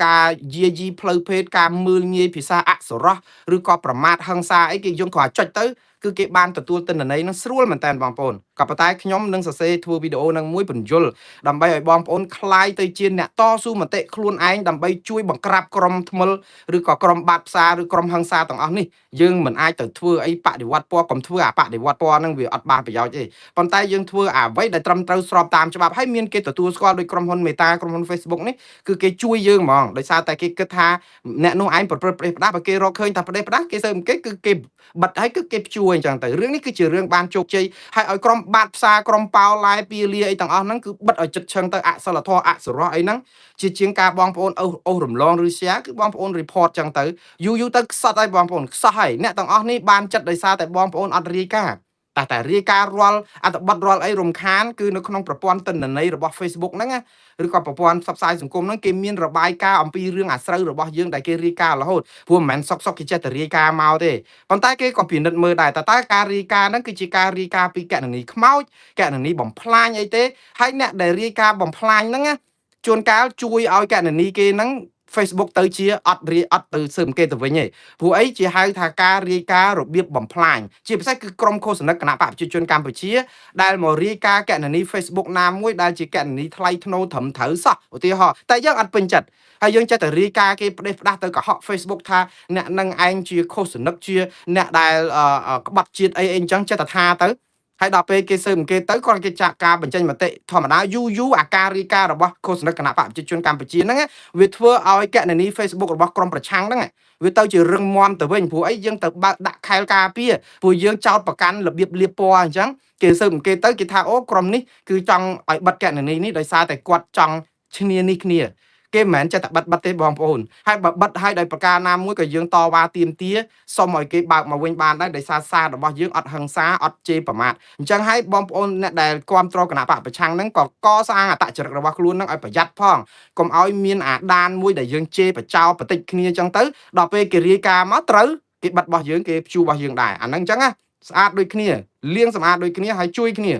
ការយាយីផ្លូវភេទការមើលងាយភាសាអក្សរោះឬក៏ប្រមាថហិង្សាអីគេយើងគ្រាន់ចុចទៅគឺគេបានទទួលទិន្នន័យនឹងស្រួលមែនតើបងប្អូនក៏ប៉ុន្តែខ្ញុំនឹងសរសេរធ្វើវីដេអូនឹងមួយបញ្យលដើម្បីឲ្យបងប្អូនคลายទៅជាអ្នកតស៊ូមតិខ្លួនឯងដើម្បីជួយបង្ក្រាបក្រុមថ្មិលឬក៏ក្រុមបាតផ្សារឬក្រុមហិង្សាទាំងអស់នេះយើងមិនអាចទៅធ្វើអីបដិវត្តពណ៌កុំធ្វើអាបដិវត្តពណ៌ហ្នឹងវាអត់បានប្រយោជន៍ទេប៉ុន្តែយើងធ្វើអ្វីដែលត្រឹមត្រូវស្របតាមច្បាប់ហើយមានគេទទួលស្គាល់ដោយក្រុមហ៊ុនមេតាក្រុមហ៊ុន Facebook នេះគឺគេជួយយើងហ្មងដោយសារតែគេគិតថាអ្នកនោះឯងប្រព្រឹត្តផ្ដេសផ្ដាសបើគេរកឃើញថាផ្ដេសផ្ដាសគេស៊ើបអង្កេតគឺគេបិទហើយគឺគេព្យួរអញ្ចឹងទៅរឿងនេះគឺជារឿងបានជោគជ័យហើយឲ្យក្រុមបាតផ្សារក្រុមប៉ោឡាយពាលាអីទាំងអស់ហ្នឹងគឺបិទឲ្យចិត្តឈឹងទៅអសិលធម៌អសរោះអីហ្នឹងជាងការបងប្អូនអូសរំលងឬ share គឺបងប្អូន report ចឹងទៅយូរទៅខ្សត់ហើយបងប្អូនខ្សោះហើយអ្នកទាំងអស់នេះបានចិត្តដោយសារតែបងប្អូនអត់រាយការណ៍តែរាយការណ៍រាល់អត្ថបទរាល់អីរំខានគឺនៅក្នុងប្រព័ន្ធទិន្នន័យរបស់ Facebook ហ្នឹងឬក៏ប្រព័ន្ធផ្សព្វផ្សាយសង្គមហ្នឹងគេមានរបាយការណ៍អំពីរឿងអាស្រូវរបស់យើងដែលគេរាយការណ៍រហូតព្រោះមិនមែនសុកគេចេះតែរាយការណ៍មកទេប៉ុន្តែគេក៏ពិនិត្យមើលដែរតើការរាយការណ៍ហ្នឹងគឺជាការរាយការណ៍ពីកណនីខ្មោចកណនីបំផ្លាញអីទេហើយអ្នកដែលរាយការណ៍បំផ្លាញហ្នឹងជួនកាលជួយឲ្យកណនីគេហ្នឹង Facebook ទៅជាអត់ទៅស៊ើបអង្កេតទៅវិញទេព្រោះអីជាហៅថាការរាយការណ៍របៀបបំផ្លាញជាពិសេសគឺក្រុមឃោសនិកគណៈបកប្រជាជនកម្ពុជាដែលមករាយការណ៍កណនី Facebook ណាមួយដែលជាកណនីថ្លៃថ្នូរត្រឹមត្រូវសោះឧទាហរណ៍តែយើងអត់ពេញចិត្តហើយយើងចេះតែរាយការណ៍គេផ្ដេសផ្ដាស់ទៅកុហក Facebook ថាអ្នកនឹងឯងជាឃោសនិកជាអ្នកដែលក្បត់ជាតិអីអញ្ចឹងចេះតែថាទៅហើយដល់ពេលគេស៊ើបអង្កេតទៅគាត់គេចាក់ការបញ្ចេញមតិធម្មតាយូរអាការរាយការណ៍របស់ឃោសនិកគណៈបកប្រជាជនកម្ពុជាហ្នឹងវាធ្វើឲ្យកណនី Facebook របស់ក្រុមប្រឆាំងហ្នឹងវាទៅជារឹងមាំទៅវិញព្រោះអីយើងទៅបើកដាក់ខែលការពារព្រោះយើងចោតប្រកាន់របៀបលៀបពណ៌អញ្ចឹងគេស៊ើបអង្កេតទៅគេថាអូក្រុមនេះគឺចង់ឲ្យបិទកណនីនេះដោយសារតែគាត់ចង់ឈ្នានេះគ្នាគេមិនមែនចេះតែបិទទេបងប្អូនហើយបើបិទហើយដោយប្រការណាមួយក៏យើងតវ៉ាទាមទារសុំឲ្យគេបើកមកវិញបានដែរដោយសាររបស់យើងអត់ហិង្សាអត់ជេរប្រមាថអញ្ចឹងហើយបងប្អូនអ្នកដែលគ្រប់គ្រងគណៈបកប្រឆាំងហ្នឹងក៏កសាងអត្តចរិតរបស់ខ្លួនហ្នឹងឲ្យប្រយ័ត្នផងកុំឲ្យមានអាដានមួយដែលយើងជេរបចោបតិចគ្នាអញ្ចឹងទៅដល់ពេលគេរាយការណ៍មកត្រូវគេបិទរបស់យើងគេព្យួររបស់យើងដែរអាហ្នឹងអញ្ចឹងណាស្អាតដូចគ្នាលាងសម្អាតដូចគ្នាហើយជួយគ្នា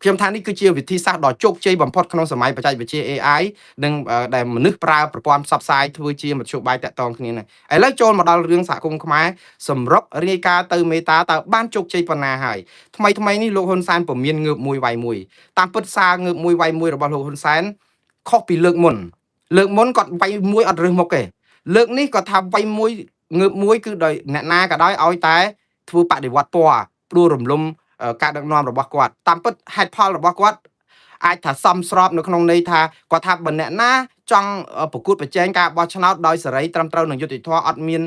ខ្ញុំថានេះគឺជាវិធីសាស្ត្រដ៏ជោគជ័យបំផុតក្នុងសម័យបច្ចេកវិទ្យា AI និងដែលមនុស្សប្រើប្រព័ន្ធផ្សព្វផ្សាយធ្វើជាមធ្យោបាយតាក់ទងគ្នានេះឥឡូវចូលមកដល់រឿងសហគមន៍ខ្មែរសម្រុករាយការណ៍ទៅមេតាតើបានជោគជ័យប៉ុណ្ណាហើយថ្មីនេះលោកហ៊ុនសែនពុំមានងើបមួយវាយមួយតាមពិតសារងើបមួយវាយមួយរបស់លោកហ៊ុនសែនខុសពីលើកមុនគាត់វាយមួយអត់រើសមុខទេលើកនេះគាត់ថាវាយមួយងើបមួយគឺដោយអ្នកណាក៏ដោយឲ្យតែធ្វើបដិវត្តពណ៌ព្រោះរំលំការដឹកនាំរបស់គាត់តាមពិតហេតុផលរបស់គាត់អាចថាសមស្របនៅក្នុងន័យថាគាត់ថាបើអ្នកណាចង់ប្រកួតប្រជែងការបោះឆ្នោតដោយសេរីត្រឹមត្រូវនឹងយុត្តិធម៌អត់មាន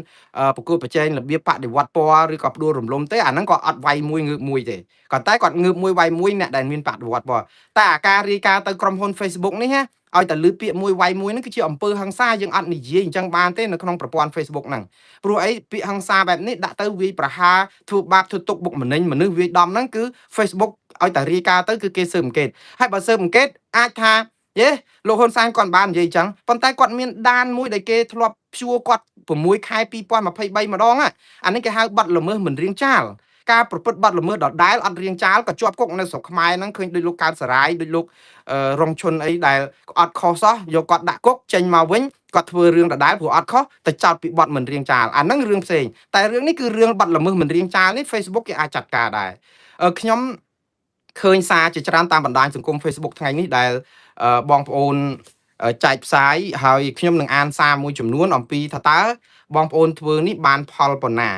ប្រកួតប្រជែងរបៀបបដិវត្តពណ៌ឬក៏ផ្ដួលរំលំទេអាហ្នឹងក៏អត់វាយមួយងើបមួយទេក៏តែគាត់ងើបមួយវាយមួយអ្នកដែលមានបដិវត្តពណ៌តែអាការរាយការណ៍ទៅក្រុមហ៊ុន Facebook នេះណាឲ្យតែលឺពាក្យមួយវាយមួយហ្នឹងគឺជាអំពើហិង្សាយើងអត់និយាយអញ្ចឹងបានទេនៅក្នុងប្រព័ន្ធ Facebook ហ្នឹងព្រោះអីពាក្យហិង្សាបែបនេះដាក់ទៅវាយប្រហារធ្វើបាបធ្វើទុកបុកម្នេញមនុស្សវាយដំហ្នឹងគឺ Facebook ឲ្យតែរាយការណ៍ទៅគឺគេស៊ើបអង្កេតហើយបើស៊ើបអង្កេតអាចថាលោកហ៊ុនសែនគាត់បាននិយាយអញ្ចឹងប៉ុន្តែគាត់មានដានមួយដែលគេធ្លាប់ព្យួរគាត់6ខែ2023ម្ដងអានេះគេហៅបាត់ល្មើសមិនរៀងចាលការប្រព្រឹត្តបទល្មើសដដែលអត់រៀងចាលក៏ជាប់គុកនៅស្រុកខ្មែរហ្នឹងឃើញដូចលោកកើតសរាយដូចលោករងឈុនអីដែលអត់ខុសសោះយកគាត់ដាក់គុកចេញមកវិញគាត់ធ្វើរឿងដដែលព្រោះអត់ខុសតែចោទពីបទមិនរៀងចាលអាហ្នឹងរឿងផ្សេងតែរឿងនេះគឺរឿងបទល្មើសមិនរៀងចាលនេះ Facebook គេអាចចាត់ការដែរខ្ញុំឃើញសារជាច្រើនតាមបណ្ដាញសង្គម Facebook ថ្ងៃនេះដែលបងប្អូនចែកផ្សាយហើយខ្ញុំនឹងអានសារមួយចំនួនអំពីថាតើបងប្អូនធ្វើនេះបានផលប៉ុណ្ណា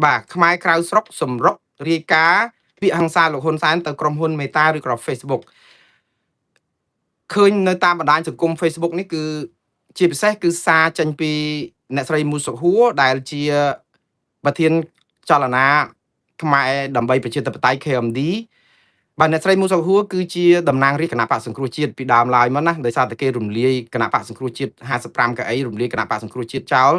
បាទខ្មែរក្រៅស្រុកសម្រុករាយការណ៍ពាក្យហិង្សាលោកហ៊ុនសែនទៅក្រុមហ៊ុនមេតាឬក៏ Facebook ឃើញនៅតាមបណ្ដាញសង្គម Facebook នេះគឺជាពិសេសគឺសារចេញពីអ្នកស្រីមូសុខហួរដែលជាប្រធានចលនាខ្មែរដើម្បីប្រជាធិបតេយ្យ KMD បាទអ្នកស្រីមូសុខហួរគឺជាតំណាងរាជគណៈបក្សសង្គ្រោះជាតិពីដើមឡើយមកណាដោយសារតែគេរំលាយគណៈបក្សសង្គ្រោះជាតិ55កៅអីរំលាយគណៈបក្សសង្គ្រោះជាតិចោល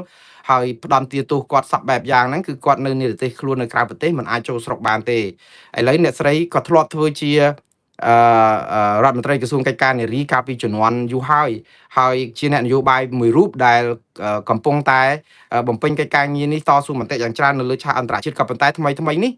ហើយផ្ដំទាទោសគាត់សពបែបយ៉ាងហ្នឹងគឺគាត់នៅនិរទេសខ្លួននៅក្រៅប្រទេសមិនអាចចូលស្រុកបានទេឥឡូវអ្នកស្រីក៏ធ្លាប់ធ្វើជារដ្ឋមន្ត្រីក្រសួងកិច្ចការនារីកាលពីជំនាន់យូរហើយជាអ្នកនយោបាយមួយរូបដែលកំពុងតែបំពេញកិច្ចការងារនេះតស៊ូមតិយ៉ាងច្រើននៅលើឆាកអន្តរជាតិក៏ប៉ុន្តែថ្មីនេះ